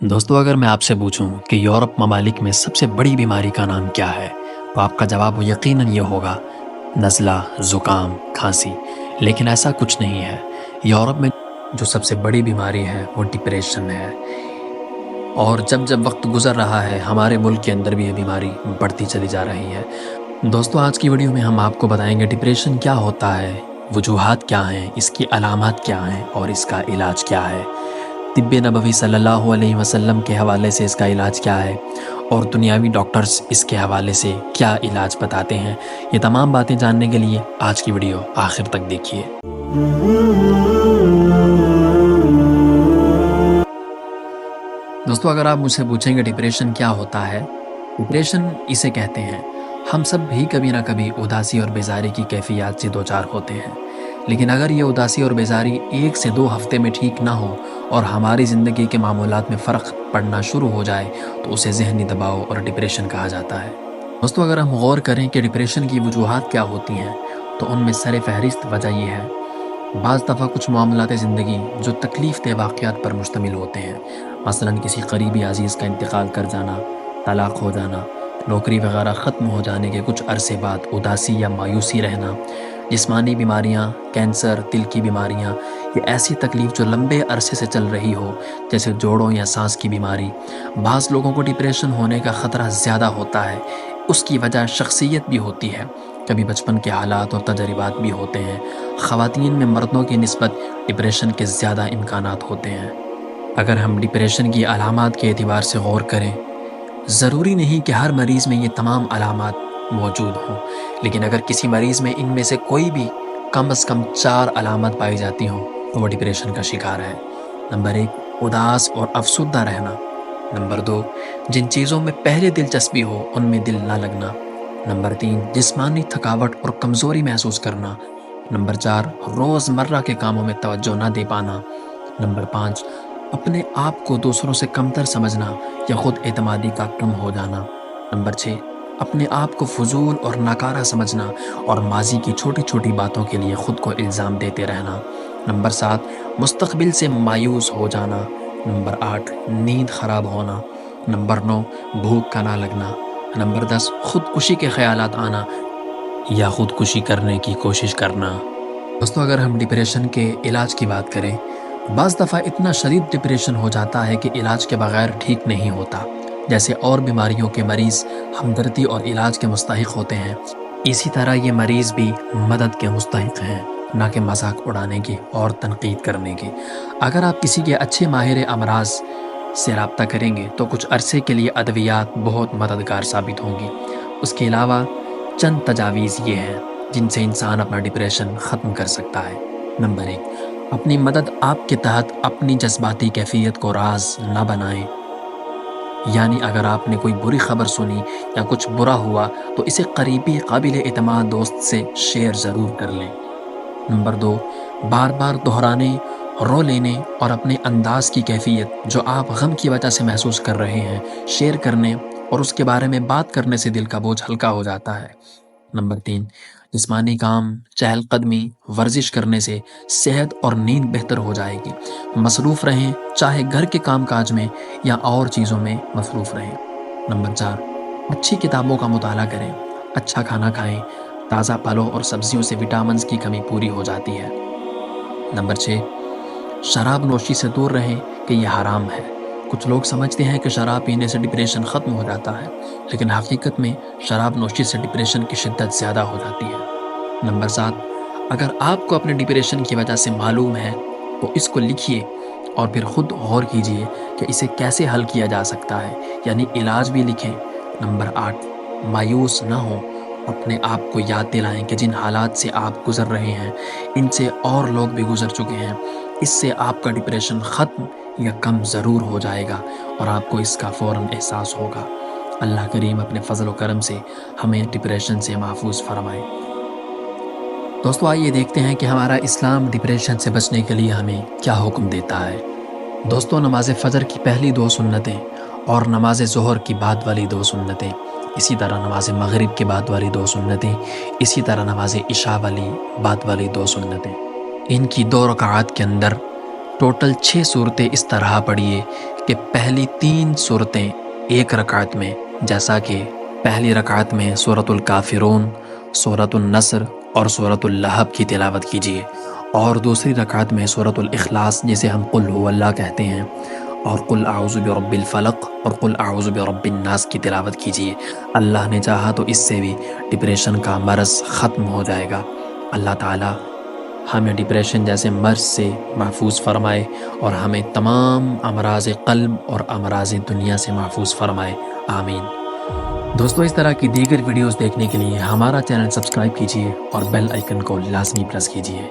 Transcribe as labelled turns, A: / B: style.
A: دوستو اگر میں آپ سے پوچھوں کہ یورپ ممالک میں سب سے بڑی بیماری کا نام کیا ہے تو آپ کا جواب یقیناً یہ ہوگا نزلہ، زکام، کھانسی۔ لیکن ایسا کچھ نہیں ہے۔ یورپ میں جو سب سے بڑی بیماری ہے وہ ڈپریشن ہے، اور جب جب وقت گزر رہا ہے ہمارے ملک کے اندر بھی یہ بیماری بڑھتی چلی جا رہی ہے۔ دوستو آج کی ویڈیو میں ہم آپ کو بتائیں گے ڈپریشن کیا ہوتا ہے، وجوہات کیا ہیں، اس کی علامات کیا ہیں اور اس کا علاج کیا ہے، طب نبوی صلی اللہ علیہ وسلم کے حوالے سے اس کا علاج کیا ہے، اور دنیاوی ڈاکٹرز اس کے حوالے سے کیا علاج بتاتے ہیں۔ یہ تمام باتیں جاننے کے لیے آج کی ویڈیو آخر تک دیکھیے۔ دوستو اگر آپ مجھ سے پوچھیں گے ڈپریشن کیا ہوتا ہے، ڈپریشن اسے کہتے ہیں۔ ہم سب بھی کبھی نہ کبھی اداسی اور بیزاری کی کیفیات سے دوچار ہوتے ہیں، لیکن اگر یہ اداسی اور بیزاری 1 سے 2 ہفتے میں ٹھیک نہ ہو اور ہماری زندگی کے معمولات میں فرق پڑنا شروع ہو جائے تو اسے ذہنی دباؤ اور ڈپریشن کہا جاتا ہے۔ دوستو اگر ہم غور کریں کہ ڈپریشن کی وجوہات کیا ہوتی ہیں تو ان میں سر فہرست وجہ یہ ہے: بعض دفعہ کچھ معاملات زندگی جو تکلیف دہ واقعات پر مشتمل ہوتے ہیں، مثلاً کسی قریبی عزیز کا انتقال کر جانا، طلاق ہو جانا، نوکری وغیرہ ختم ہو جانے کے کچھ عرصے بعد اداسی یا مایوسی رہنا، جسمانی بیماریاں، کینسر، دل کی بیماریاں، یہ ایسی تکلیف جو لمبے عرصے سے چل رہی ہو جیسے جوڑوں یا سانس کی بیماری۔ بعض لوگوں کو ڈپریشن ہونے کا خطرہ زیادہ ہوتا ہے، اس کی وجہ شخصیت بھی ہوتی ہے، کبھی بچپن کے حالات اور تجربات بھی ہوتے ہیں۔ خواتین میں مردوں کی نسبت ڈپریشن کے زیادہ امکانات ہوتے ہیں۔ اگر ہم ڈپریشن کی علامات کے اعتبار سے غور کریں، ضروری نہیں کہ ہر مریض میں یہ تمام علامات موجود ہوں، لیکن اگر کسی مریض میں ان میں سے کوئی بھی کم از کم 4 علامات پائی جاتی ہوں تو وہ ڈپریشن کا شکار ہے۔ نمبر 1، اداس اور افسردہ رہنا۔ نمبر 2، جن چیزوں میں پہلے دلچسپی ہو ان میں دل نہ لگنا۔ نمبر 3، جسمانی تھکاوٹ اور کمزوری محسوس کرنا۔ نمبر 4، روزمرہ کے کاموں میں توجہ نہ دے پانا۔ نمبر 5، اپنے آپ کو دوسروں سے کمتر سمجھنا یا خود اعتمادی کا کم ہو جانا۔ نمبر 6، اپنے آپ کو فضول اور ناکارہ سمجھنا اور ماضی کی چھوٹی چھوٹی باتوں کے لیے خود کو الزام دیتے رہنا۔ نمبر 7، مستقبل سے مایوس ہو جانا۔ نمبر 8، نیند خراب ہونا۔ نمبر 9، بھوک کا نہ لگنا۔ نمبر 10، خودکشی کے خیالات آنا یا خودکشی کرنے کی کوشش کرنا۔ دوستو اگر ہم ڈپریشن کے علاج کی بات کریں، بعض دفعہ اتنا شدید ڈپریشن ہو جاتا ہے کہ علاج کے بغیر ٹھیک نہیں ہوتا۔ جیسے اور بیماریوں کے مریض ہمدردی اور علاج کے مستحق ہوتے ہیں، اسی طرح یہ مریض بھی مدد کے مستحق ہیں، نہ کہ مذاق اڑانے کے اور تنقید کرنے کے۔ اگر آپ کسی کے اچھے ماہر امراض سے رابطہ کریں گے تو کچھ عرصے کے لیے ادویات بہت مددگار ثابت ہوں گی۔ اس کے علاوہ چند تجاویز یہ ہیں جن سے انسان اپنا ڈپریشن ختم کر سکتا ہے۔ نمبر 1، اپنی مدد آپ کے تحت اپنی جذباتی کیفیت کو راز نہ بنائیں۔ یعنی اگر آپ نے کوئی بری خبر سنی یا کچھ برا ہوا تو اسے قریبی قابل اعتماد دوست سے شیئر ضرور کر لیں۔ نمبر 2، بار بار دہرانے، رو لینے اور اپنے انداز کی کیفیت جو آپ غم کی وجہ سے محسوس کر رہے ہیں شیئر کرنے اور اس کے بارے میں بات کرنے سے دل کا بوجھ ہلکا ہو جاتا ہے۔ نمبر 3، جسمانی کام، چہل قدمی، ورزش کرنے سے صحت اور نیند بہتر ہو جائے گی۔ مصروف رہیں، چاہے گھر کے کام کاج میں یا اور چیزوں میں مصروف رہیں۔ نمبر 4، اچھی کتابوں کا مطالعہ کریں، اچھا کھانا کھائیں، تازہ پھلوں اور سبزیوں سے وٹامنز کی کمی پوری ہو جاتی ہے۔ نمبر 6، شراب نوشی سے دور رہیں کہ یہ حرام ہے۔ کچھ لوگ سمجھتے ہیں کہ شراب پینے سے ڈپریشن ختم ہو جاتا ہے، لیکن حقیقت میں شراب نوشی سے ڈپریشن کی شدت زیادہ ہو جاتی ہے۔ نمبر 7، اگر آپ کو اپنے ڈپریشن کی وجہ سے معلوم ہے تو اس کو لکھیے اور پھر خود غور کیجیے کہ اسے کیسے حل کیا جا سکتا ہے، یعنی علاج بھی لکھیں۔ نمبر 8، مایوس نہ ہوں، اپنے آپ کو یاد دلائیں کہ جن حالات سے آپ گزر رہے ہیں ان سے اور لوگ بھی گزر چکے ہیں۔ اس سے آپ کا ڈپریشن ختم یا کم ضرور ہو جائے گا اور آپ کو اس کا فوراً احساس ہوگا۔ اللہ کریم اپنے فضل و کرم سے ہمیں ڈپریشن سے محفوظ فرمائے۔ دوستو آئیے دیکھتے ہیں کہ ہمارا اسلام ڈپریشن سے بچنے کے لیے ہمیں کیا حکم دیتا ہے۔ دوستو نماز فجر کی پہلی 2 سنتیں اور نماز ظہر کی بعد والی 2 سنتیں، اسی طرح نماز مغرب کے بعد والی 2 سنتیں، اسی طرح نماز عشاء والی بعد والی 2 سنتیں، ان کی 2 رکعات کے اندر ٹوٹل 6 صورتیں اس طرح پڑھیے کہ پہلی 3 صورتیں ایک رکعت میں، جیسا کہ پہلی رکعت میں سورۃ الکافرون، سورۃ النصر اور سورۃ اللہب کی تلاوت کیجیے، اور دوسری رکعت میں سورۃ الاخلاص جسے ہم قل هو اللہ کہتے ہیں، اور قل اعوذ برب الفلق اور قل اعوذ برب الناس کی تلاوت کیجیے۔ اللہ نے چاہا تو اس سے بھی ڈپریشن کا مرض ختم ہو جائے گا۔ اللہ تعالیٰ ہمیں ڈپریشن جیسے مرض سے محفوظ فرمائے اور ہمیں تمام امراض قلب اور امراض دنیا سے محفوظ فرمائے، آمین۔ دوستو، اس طرح کی دیگر ویڈیوز دیکھنے کے لیے ہمارا چینل سبسکرائب کیجیے اور بیل آئیکن کو لازمی پریس کیجیے۔